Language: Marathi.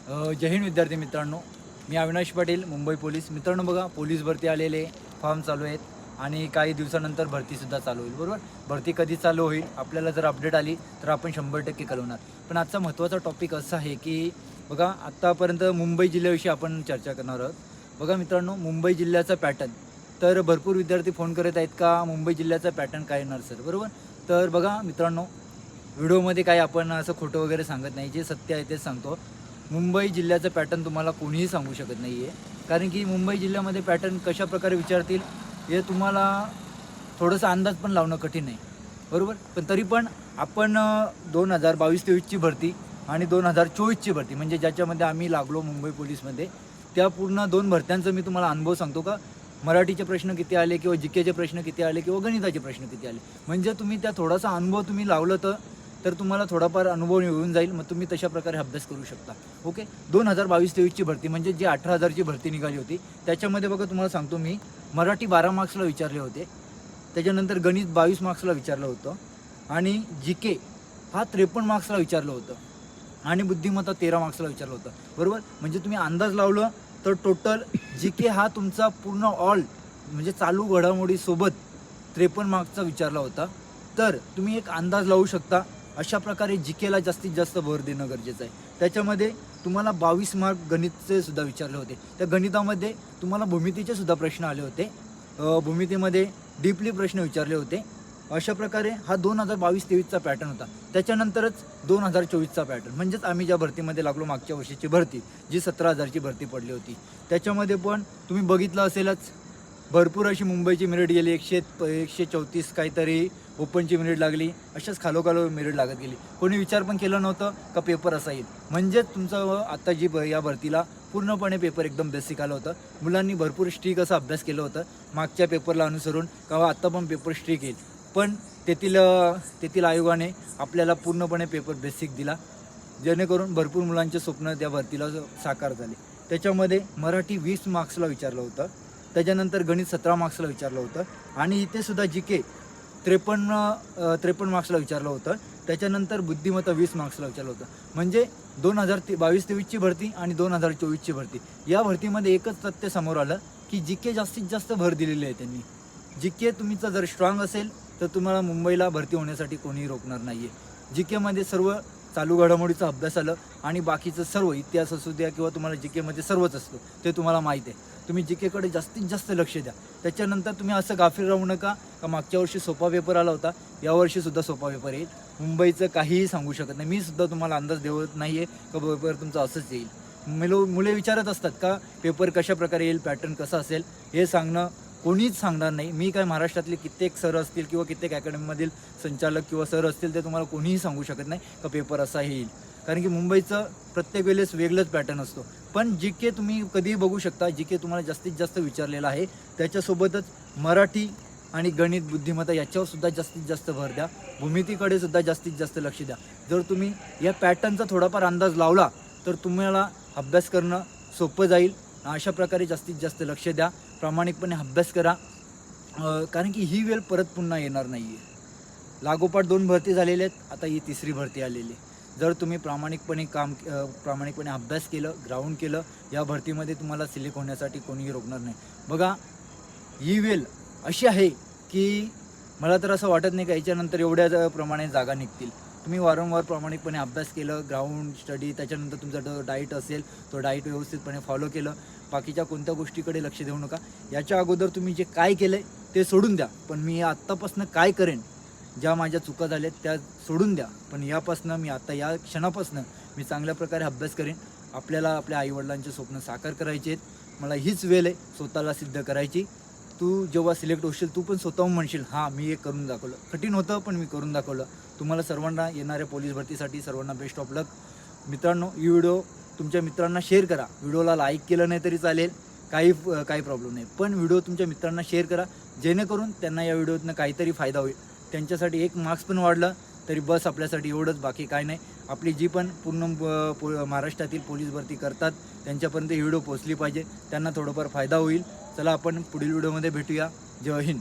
जय हिंद विद्यार्थी मित्रांनो, मी अविनाश पाटील, मुंबई पोलीस. मित्रांनो बघा, पोलीस भरती आलेले फॉर्म चालू आहेत आणि काही दिवसानंतर भरतीसुद्धा चालू होईल. बरोबर, भरती कधी चालू होईल आपल्याला जर अपडेट आली तर आपण 100% कळवणार. पण आजचा महत्त्वाचा टॉपिक असा आहे की बघा, आत्तापर्यंत मुंबई जिल्ह्याविषयी आपण चर्चा करणार आहोत. बघा मित्रांनो, मुंबई जिल्ह्याचा पॅटर्न, तर भरपूर विद्यार्थी फोन करत आहेत का मुंबई जिल्ह्याचा पॅटर्न काय येणार सर. बरोबर, तर बघा मित्रांनो, व्हिडिओमध्ये काही आपण असं खोटं वगैरे सांगत नाही, जे सत्य आहे तेच सांगतो. मुंबई जिल्ह्याचं पॅटर्न तुम्हाला कोणीही सांगू शकत नाही आहे, कारण की मुंबई जिल्ह्यामध्ये पॅटर्न कशाप्रकारे विचारतील हे तुम्हाला थोडंसं अंदाज पण लावणं कठीण आहे. बरोबर, पण तरी पण आपण 2022-23ची भरती आणि 2024ची भरती, म्हणजे ज्याच्यामध्ये आम्ही लागलो मुंबई पोलीसमध्ये, त्या पूर्ण 2 भरत्यांचा मी तुम्हाला अनुभव सांगतो का मराठीचे प्रश्न किती आले किंवा जीकेचे प्रश्न किती आले किंवा गणिताचे प्रश्न किती आले. म्हणजे तुम्ही त्या थोडासा अनुभव तुम्ही लावलं तर तुम्हाला थोडाफार अनुभव येऊन जाईल. मग तुम्ही तशा प्रकारे अभ्यास करू शकता. ओके, 2022-23ची भरती म्हणजे जी 18,000ची भरती निघाली होती, त्याच्यामध्ये बघा तुम्हाला सांगतो मी, मराठी 12 मार्क्सला विचारले होते, त्याच्यानंतर गणित 22 मार्क्सला विचारलं होतं आणि जी के हा 53 मार्क्सला विचारलं होतं आणि बुद्धिमत्ता 13 मार्क्सला विचारलं होतं. बरोबर, म्हणजे तुम्ही अंदाज लावलं तर टोटल जी के हा तुमचा पूर्ण ऑल म्हणजे चालू घडामोडीसोबत 53 मार्क्सचा विचारला होता. तर तुम्ही एक अंदाज लावू शकता अशा प्रकारे जी केला जास्तीत जास्त भर देणं गरजेचं आहे. त्याच्यामध्ये तुम्हाला 22 मार्क गणितचे सुद्धा विचारले होते. त्या गणितामध्ये तुम्हाला भूमितीचे सुद्धा प्रश्न आले होते, भूमितीमध्ये डीपली प्रश्न विचारले होते. अशा प्रकारे हा 2022-23चा पॅटर्न होता. त्याच्यानंतरच 2024चा पॅटर्न, म्हणजेच आम्ही ज्या भरतीमध्ये लागलो मागच्या वर्षीची भरती, जी 17,000ची भरती पडली होती, त्याच्यामध्ये पण तुम्ही बघितलं असेलच, भरपूर अशी मुंबईची मेरिट गेली. 134 काहीतरी ओपनची मेरिट लागली. अशाच खालोखालो मेरिट लागत गेली. कोणी विचार पण केलं नव्हतं का पेपर असा येईल. म्हणजेच तुमचं आता जी या भरतीला पूर्णपणे पेपर एकदम बेसिक आलं होतं. मुलांनी भरपूर स्ट्रिक असा अभ्यास केलं होतं मागच्या पेपरला अनुसरून, का आत्ता पण पेपर स्ट्रिक येईल. पण तेथील आयोगाने आपल्याला पूर्णपणे पेपर बेसिक दिला, जेणेकरून भरपूर मुलांचे स्वप्न त्या भरतीला साकार झाले. त्याच्यामध्ये मराठी 20 मार्क्सला विचारलं होतं, त्याच्यानंतर गणित 17 मार्क्सला विचारलं होतं आणि इथे सुद्धा जी के 53 मार्क्सला विचारलं होतं. त्याच्यानंतर बुद्धिमत्ता 20 मार्क्सला विचारलं होतं. म्हणजे 2022-23ची भरती आणि 2024ची भरती, या भरतीमध्ये एकच तथ्य समोर आलं की जी के जास्तीत जास्त भर दिलेली आहे त्यांनी. जी के तुमचा जर स्ट्रॉंग असेल तर तुम्हाला मुंबईला भरती होण्यासाठी कोणीही रोखणार नाही आहे. जी केमध्ये सर्व चालू घडामोडीचा अभ्यास आलं आणि बाकीचं सर्व इतिहास असू द्या किंवा तुम्हाला जी केमध्ये सर्वच असतं ते तुम्हाला माहीत आहे. तुम्ही जी केकडे जास्तीत जास्त लक्ष द्या. त्याच्यानंतर तुम्ही असं गाफील राहू नका का मागच्या वर्षी सोपा पेपर आला होता, यावर्षीसुद्धा सोपा पेपर येईल. मुंबईचं काहीही सांगू शकत नाही. मी सुद्धा तुम्हाला अंदाज देत नाही आहे का पेपर तुमचा असंच येईल. मुले विचारत असतात का पेपर कशा प्रकारे येईल, पॅटर्न कसा असेल, हे सांगणं कोणीच सांगणार नाही. मी काय महाराष्ट्रातले कित्येक सर असतील किंवा कित्येक अकॅडमीमधील संचालक किंवा सर असतील ते तुम्हाला कोणीही सांगू शकत नाही का पेपर असा येईल, कारण की मुंबईचं प्रत्येक वेळेस वेगळंच पॅटर्न असतो. पण जी के तुम्ही कधीही बघू शकता, जी के तुम्हाला जास्तीत जास्त विचारलेला आहे. त्याच्यासोबतच मराठी आणि गणित बुद्धिमत्ता याच्यावर सुद्धा जास्तीत जास्त भर द्या. भूमितीकडे सुद्धा जास्तीत जास्त लक्ष द्या. जर तुम्ही या पॅटर्नचा थोडाफार अंदाज लावला तर तुम्हाला अभ्यास करणं सोपं जाईल. अशा प्रकारे जास्तीत जास्त लक्ष द्या, प्रामाणिकपणे अभ्यास करा, कारण की ही वेळ परत पुन्हा येणार नाही आहे. लागोपाठ 2 भरती झालेल्या आहेत, आता ही 3री भरती आलेली आहे. जर तुम्ही प्रामाणिकपणे अभ्यास केलं, ग्राउंड केलं, या भरतीमध्ये तुम्हाला सिलेक्ट होण्यासाठी कोणीही रोखणार नाही. बघा, ही वेळ अशी आहे की मला तर असं वाटत नाही का याच्यानंतर एवढ्या प्रमाणे जागा निघतील. तुम्ही वारंवार प्रामाणिकपणे अभ्यास केलं, ग्राउंड स्टडी, त्याच्यानंतर तुमचा डाईट असेल तो डाईट व्यवस्थितपणे फॉलो केलं, बाकीच्या कोणत्या गोष्टीकडे लक्ष देऊ नका. याच्या अगोदर तुम्ही जे काय केलं ते सोडून द्या. पण मी आत्तापासून काय करेन, ज्या माझ्या चुका झाल्यात त्या सोडून द्या. पण आता या क्षणापासून मी चांगल्या प्रकारे अभ्यास करेन. आपल्याला आपल्या आईवडिलांचे स्वप्न साकार करायचे आहेत. मला हीच वेळ आहे स्वतःला सिद्ध करायची. तू जेव्हा सिलेक्ट होशील तू पण स्वतःहून म्हणशील हां मी हे करून दाखवलं. कठीण होतं पण मी करून दाखवलं. तुम्हाला सर्वांना येणाऱ्या पोलीस भरतीसाठी सर्वांना बेस्ट ऑफ लक. मित्रांनो, ही व्हिडिओ तुमच्या मित्रांना शेअर करा. व्हिडिओला लाईक केलं नाही तरी चालेल, काही प्रॉब्लेम नाही, पण व्हिडिओ तुमच्या मित्रांना शेअर करा, जेणेकरून त्यांना या व्हिडिओतनं काहीतरी फायदा होईल. त्यांच्यासाठी 1 मार्क्स पण वाढलं तरी बस आपल्यासाठी एवढंच, बाकी काय नाही. आपली जी पण पूर्ण महाराष्ट्रातील पोलीस भरती करतात त्यांच्यापर्यंत ही व्हिडिओ पोहोचली पाहिजे, त्यांना थोडंफार फायदा होईल. चला आपण पुढील व्हिडिओमध्ये भेटूया. जय हिंद.